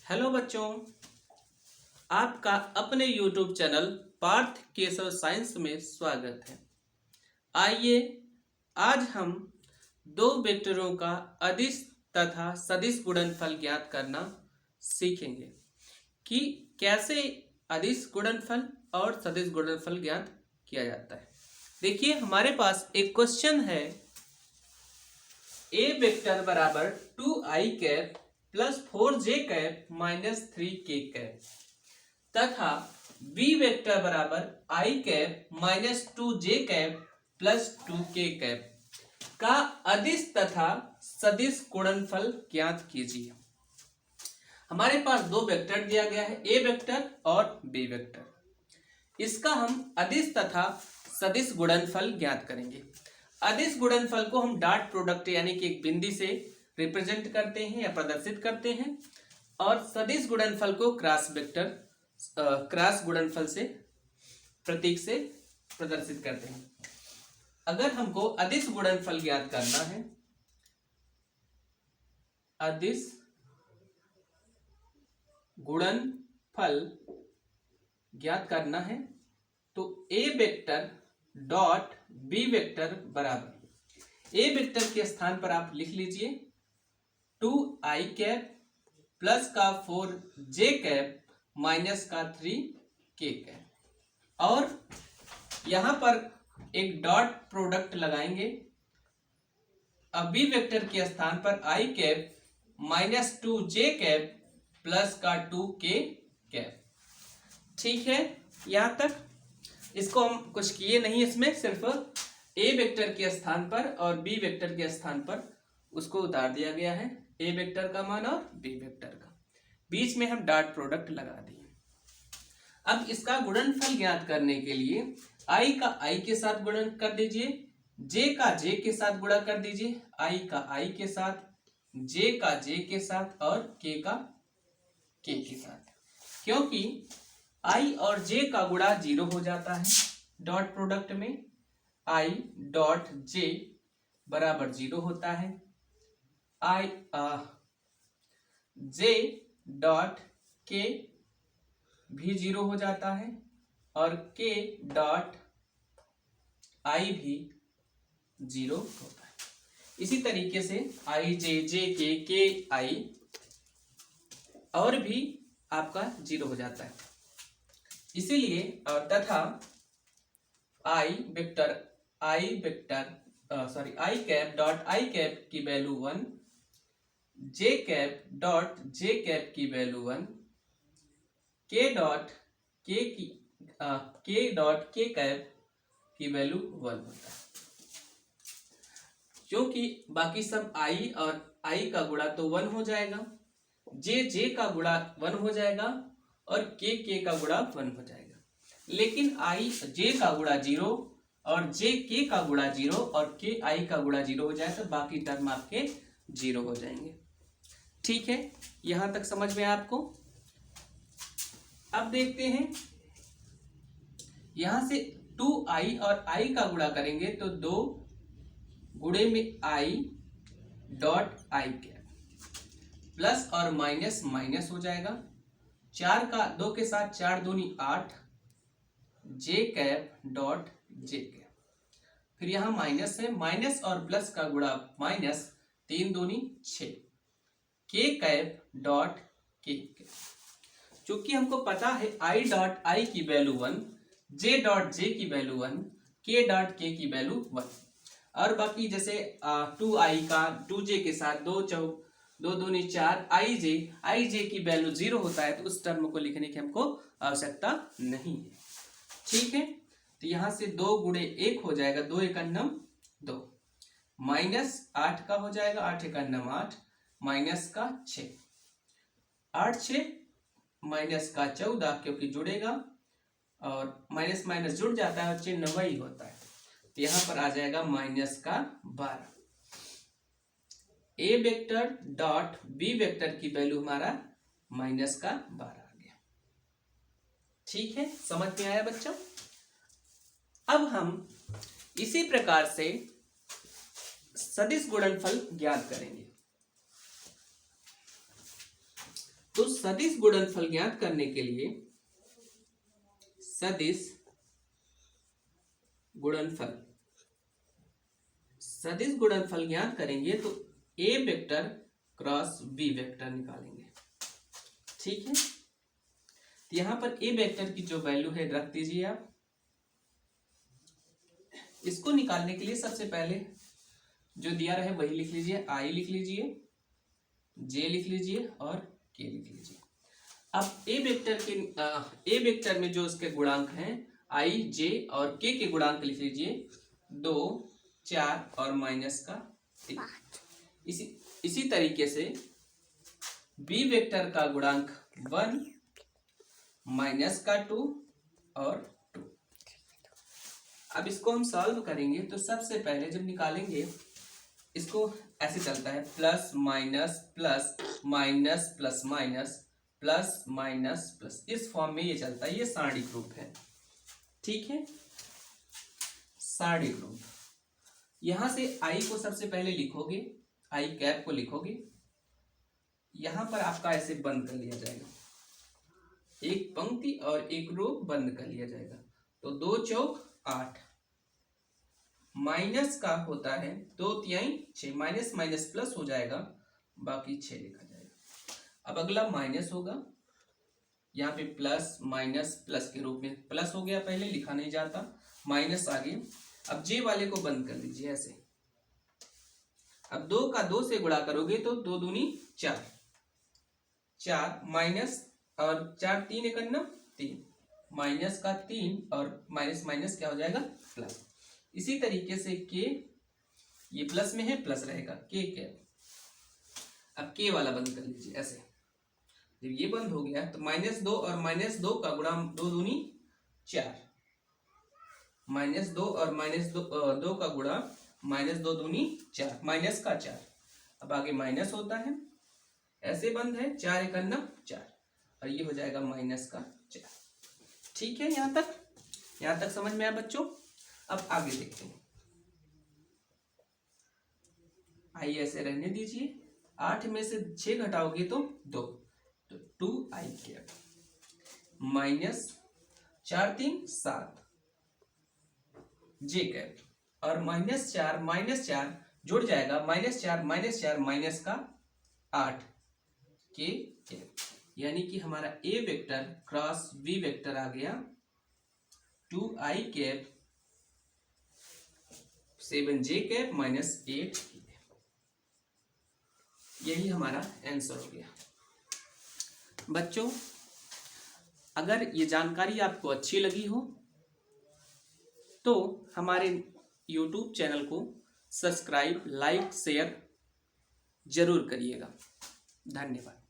Hello बच्चों, आपका अपने YouTube channel Parth Keshav science में स्वागत है। आइए आज हम दो वेक्टरों का अदिश तथा सदिश गुणनफल ज्ञात करना सीखेंगे कि कैसे अदिश गुणनफल और सदिश गुणनफल ज्ञात किया जाता है। देखिए, हमारे पास एक क्वेश्चन है, ए वेक्टर बराबर 2i cap plus 4j cap minus 3k cap तथा बी वेक्टर बराबर i cap minus 2j cap plus 2k cap का अदिश तथा सदिश गुणनफल ज्ञात कीजिए। हमारे पास दो वेक्टर दिया गया है, ए वेक्टर और बी वेक्टर। इसका हम अदिश तथा सदिश गुणनफल ज्ञात करेंगे। अदिश गुणनफल को हम डॉट प्रोडक्ट यानी कि एक बिंदी से रिप्रेजेंट करते हैं या प्रदर्शित करते हैं, और सदिश गुणनफल को क्रॉस गुणनफल से प्रतीक से प्रदर्शित करते हैं। अगर हमको अदिश गुणनफल ज्ञात करना है, अदिश गुणनफल ज्ञात करना है तो ए वेक्टर डॉट बी वेक्टर बराबर, ए वेक्टर के स्थान पर आप लिख लीजिए 2i कैप प्लस का 4j कैप माइनस का 3k कैप, और यहां पर एक डॉट प्रोडक्ट लगाएंगे। अब बी वेक्टर के स्थान पर i cap minus 2j cap plus का 2k कैप। ठीक है, यहां तक इसको हम कुछ किए नहीं, इसमें सिर्फ ए वेक्टर के स्थान पर और बी वेक्टर के स्थान पर उसको उतार दिया गया है, ए वेक्टर का मान और बी वेक्टर का, बीच में हम डॉट प्रोडक्ट लगा दिए। अब इसका गुणनफल ज्ञात करने के लिए i का i के साथ गुणन कर दीजिए, j का j के साथ गुणा कर दीजिए, i का i के साथ, j का j के साथ और k का k के साथ, क्योंकि i और j का गुणा 0 हो जाता है डॉट प्रोडक्ट में। i डॉट j बराबर 0 होता है, j डॉट k भी 0 हो जाता है और k डॉट i भी 0 होता है। इसी तरीके से i j j k i और भी आपका 0 हो जाता है। इसीलिए और तथा i cap dot i cap की value 1, j cap dot j cap की value 1, k dot k cap की वैल्यू 1 होता है। क्योंकि बाकी सब i और i का गुणा तो 1 हो जाएगा, j का गुणा 1 हो जाएगा और k का गुणा 1 हो जाएगा, लेकिन i j का गुणा 0 और k का गुणा 0 और k i का गुणा 0 हो जाए तो बाकी टर्म आपके 0 हो जाएंगे। ठीक है, यहां तक समझ में आपको। अब देखते हैं, यहां से 2i और i का गुणा करेंगे तो 2 गुणे में i dot i cap plus और माइनस माइनस हो जाएगा, 4 का 2 के साथ 4 दूनी 8, j cap dot j cap, फिर यहां माइनस है, माइनस और प्लस का गुणा माइनस 3 दूनी 6, k cap dot k cap. चूंकि हमको पता है i डॉट i की वैल्यू 1, j डॉट j की वैल्यू 1, k डॉट k की वैल्यू 1, और बाकी जैसे 2i का 2j के साथ 2 दूनी 4, i j की वैल्यू 0 होता है, तो उस टर्म को लिखने की हमको आवश्यकता नहीं है। ठीक है, तो यहां से 2 गुणे 1 हो जाएगा, 2 एकन्नम 2, माइनस 8 का हो जाएगा, 8 एकन्नम 8, माइनस का 6, 8 6 माइनस का 14, क्योंकि जुड़ेगा और माइनस माइनस जुड़ जाता है और चिन्ह वही होता है, तो यहां पर आ जाएगा माइनस का 12। ए वेक्टर डॉट बी वेक्टर की वैल्यू हमारा माइनस का 12 आ गया। ठीक है, समझ में आया बच्चों। अब हम इसी प्रकार से सदिश गुणनफल ज्ञात करेंगे। तो सदिश गुणनफल ज्ञात करने के लिए सदिश गुणनफल ज्ञात करेंगे तो ए वेक्टर क्रॉस बी वेक्टर निकालेंगे। ठीक है, तो यहां पर ए वेक्टर की जो वैल्यू है रख दीजिए आप। इसको निकालने के लिए सबसे पहले जो दिया रहे वही लिख लीजिए, आई लिख लीजिए, जे लिख लीजिए और के लिख लीजिए। अब ए वेक्टर में जो उसके गुणांक हैं आई, जे और के गुणांक लिख लीजिए 2, 4 और माइनस का 1। इसी तरीके से बी वेक्टर का गुणांक 1, माइनस का 2 और 2। अब इसको हम सॉल्व करेंगे तो सबसे पहले जब निकालेंगे इसको ऐसे चलता है plus minus plus minus plus minus plus minus plus, इस फॉर्म में ये चलता है। ये सारणिक रूप है। ठीक है, सारणिक रूप। यहां से आई को सबसे पहले लिखोगे, आई कैप को लिखोगे, यहां पर आपका ऐसे बंद कर लिया जाएगा, एक पंक्ति और एक रो बंद कर लिया जाएगा। तो 2 चौक 8, माइनस का होता है 2 तिहाई 6, माइनस माइनस प्लस हो जाएगा, बाकी 6 लिखा जाएगा। अब अगला माइनस होगा, यहाँ पे प्लस माइनस प्लस के रूप में प्लस हो गया, पहले लिखा नहीं जाता, माइनस आगे। अब जे वाले को बंद कर लीजिए ऐसे। अब 2 का 2 से गुणा करोगे तो 2 दूनी 4, 4 माइनस और 4 3 एकन्ना 3, माइनस का 3 और माइनस माइनस क्या हो जाएगा प्लस। इसी तरीके से के, ये प्लस में है प्लस रहेगा, के कैप। अब के वाला बंद कर लीजिए ऐसे। जब ये बंद हो गया तो -2 और -2 का गुणा 2 दूनी 4, -2 और -2 का गुणा -2 दूनी 4, माइनस का 4। अब आगे माइनस होता है, ऐसे बंद है, 4 एकन्ना 4 और ये हो जाएगा माइनस का 4। ठीक है, यहां तक समझ में आया बच्चों। अब आगे देखते हैं। आइए ऐसे रहने दीजिए। 8 में से 6 घटाओगे तो 2, तो 2i कैप माइनस 4 3 7 जे कैप और -4 जुड़ जाएगा, -4 माइनस का 8 के कैप। यानी कि हमारा ए वेक्टर क्रॉस बी वेक्टर आ गया 2i कैप 7j कैप -8। यही हमारा आंसर हो गया। बच्चों, अगर ये जानकारी आपको अच्छी लगी हो तो हमारे YouTube चैनल को सब्सक्राइब, लाइक, शेयर जरूर करिएगा। धन्यवाद।